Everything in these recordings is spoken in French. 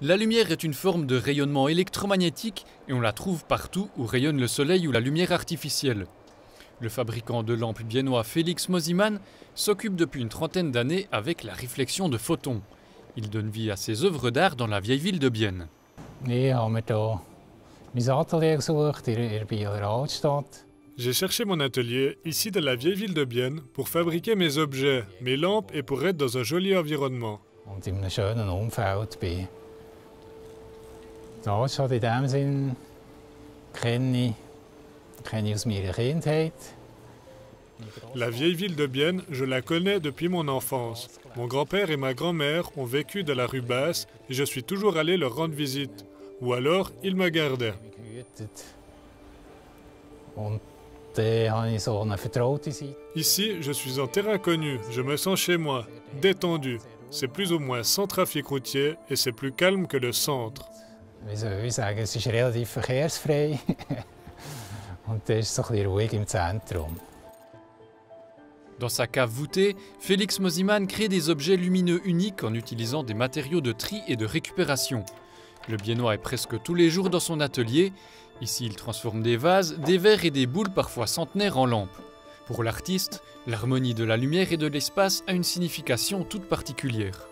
La lumière est une forme de rayonnement électromagnétique et on la trouve partout où rayonne le soleil ou la lumière artificielle. Le fabricant de lampes biennois Felix Mosimann s'occupe depuis une trentaine d'années avec la réflexion de photons. Il donne vie à ses œuvres d'art dans la vieille ville de Bienne. J'ai cherché mon atelier ici dans la vieille ville de Bienne pour fabriquer mes objets, mes lampes et pour être dans un joli environnement. La vieille ville de Bienne, je la connais depuis mon enfance. Mon grand-père et ma grand-mère ont vécu dans la rue Basse et je suis toujours allé leur rendre visite. Ou alors, ils me gardaient. Ici, je suis en terrain connu, je me sens chez moi, détendu. C'est plus ou moins sans trafic routier et c'est plus calme que le centre. Dans sa cave voûtée, Felix Mosimann crée des objets lumineux uniques en utilisant des matériaux de tri et de récupération. Le biennois est presque tous les jours dans son atelier. Ici, il transforme des vases, des verres et des boules parfois centenaires en lampes. Pour l'artiste, l'harmonie de la lumière et de l'espace a une signification toute particulière.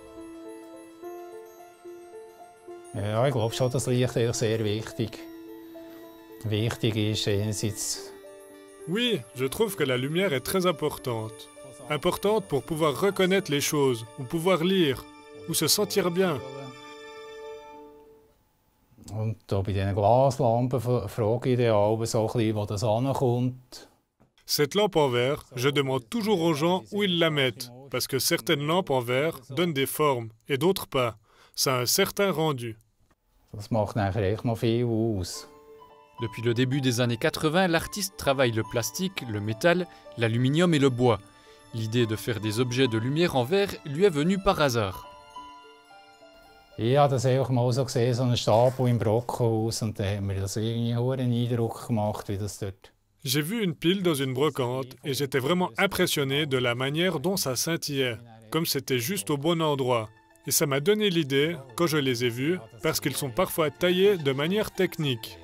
Oui, je trouve que la lumière est très importante. Importante pour pouvoir reconnaître les choses, ou pouvoir lire, ou se sentir bien. Cette lampe en verre, je demande toujours aux gens où ils la mettent, parce que certaines lampes en verre donnent des formes, et d'autres pas. Ça a un certain rendu. Depuis le début des années 80, l'artiste travaille le plastique, le métal, l'aluminium et le bois. L'idée de faire des objets de lumière en verre lui est venue par hasard. Ich habe das einfach mal so gesehen, so einen Stapel im Brockhaus, und dann hat mir das irgendwie einen Eindruck gemacht, wie das dort. J'ai vu une pile dans une brocante et j'étais vraiment impressionné de la manière dont ça scintillait, comme c'était juste au bon endroit. Et ça m'a donné l'idée, quand je les ai vus, parce qu'ils sont parfois taillés de manière technique.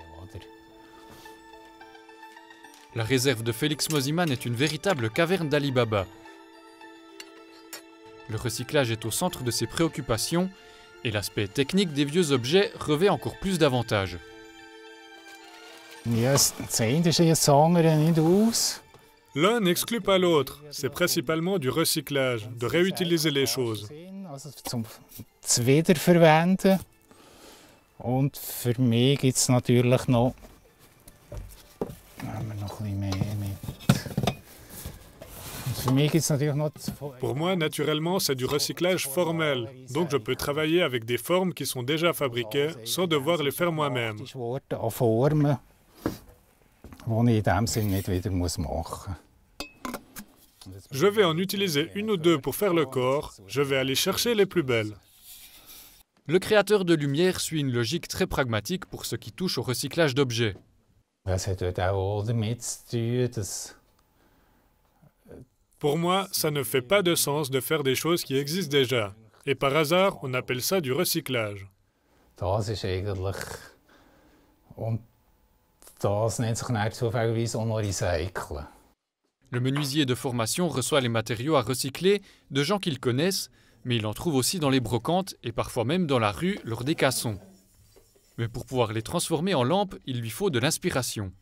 La réserve de Felix Mosimann est une véritable caverne d'Ali Baba. Le recyclage est au centre de ses préoccupations et l'aspect technique des vieux objets revêt encore plus d'avantages. L'un n'exclut pas l'autre. C'est principalement du recyclage, de réutiliser les choses. Und für mich gibt es natürlich noch. Pour moi, naturellement, c'est du recyclage formel. Donc je peux travailler avec des formes qui sont déjà fabriquées sans devoir les faire moi-même. Je vais en utiliser une ou deux pour faire le corps. Je vais aller chercher les plus belles. Le créateur de lumière suit une logique très pragmatique pour ce qui touche au recyclage d'objets. Pour moi, ça ne fait pas de sens de faire des choses qui existent déjà. Et par hasard, on appelle ça du recyclage. Le menuisier de formation reçoit les matériaux à recycler de gens qu'il connaisse, mais il en trouve aussi dans les brocantes et parfois même dans la rue lors des cassons. Mais pour pouvoir les transformer en lampes, il lui faut de l'inspiration.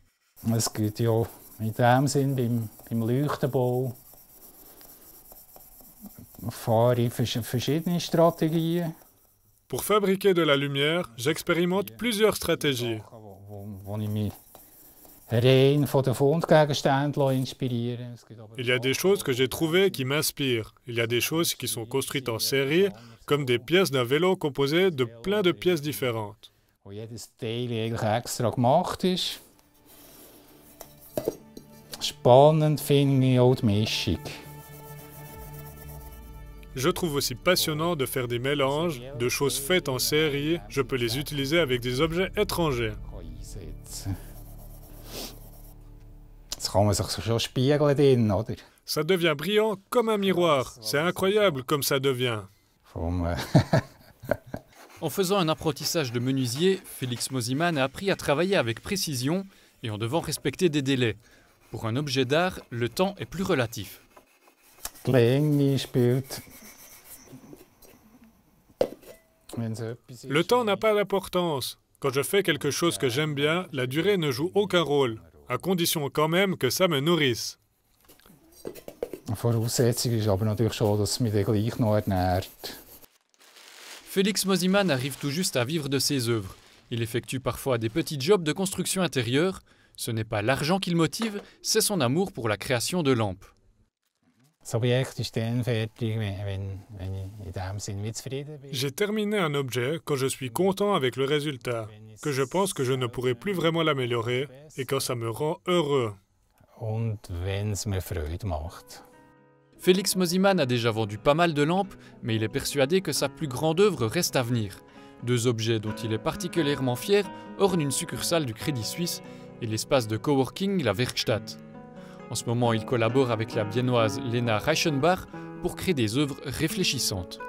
Pour fabriquer de la lumière, j'expérimente plusieurs stratégies. Il y a des choses que j'ai trouvées qui m'inspirent. Il y a des choses qui sont construites en série, comme des pièces d'un vélo composées de plein de pièces différentes. Je trouve aussi passionnant de faire des mélanges de choses faites en série. Je peux les utiliser avec des objets étrangers. Ça devient brillant comme un miroir. C'est incroyable comme ça devient. En faisant un apprentissage de menuisier, Félix Mosimann a appris à travailler avec précision et en devant respecter des délais. Pour un objet d'art, le temps est plus relatif. Le temps n'a pas d'importance. Quand je fais quelque chose que j'aime bien, la durée ne joue aucun rôle, à condition quand même que ça me nourrisse. Félix Mosimann arrive tout juste à vivre de ses œuvres. Il effectue parfois des petits jobs de construction intérieure. Ce n'est pas l'argent qui le motive, c'est son amour pour la création de lampes. J'ai terminé un objet quand je suis content avec le résultat, que je pense que je ne pourrai plus vraiment l'améliorer et quand ça me rend heureux. Félix Mosimann a déjà vendu pas mal de lampes, mais il est persuadé que sa plus grande œuvre reste à venir. 2 objets dont il est particulièrement fier ornent une succursale du Crédit Suisse et l'espace de coworking La Werkstatt. En ce moment, il collabore avec la biennoise Lena Reichenbach pour créer des œuvres réfléchissantes.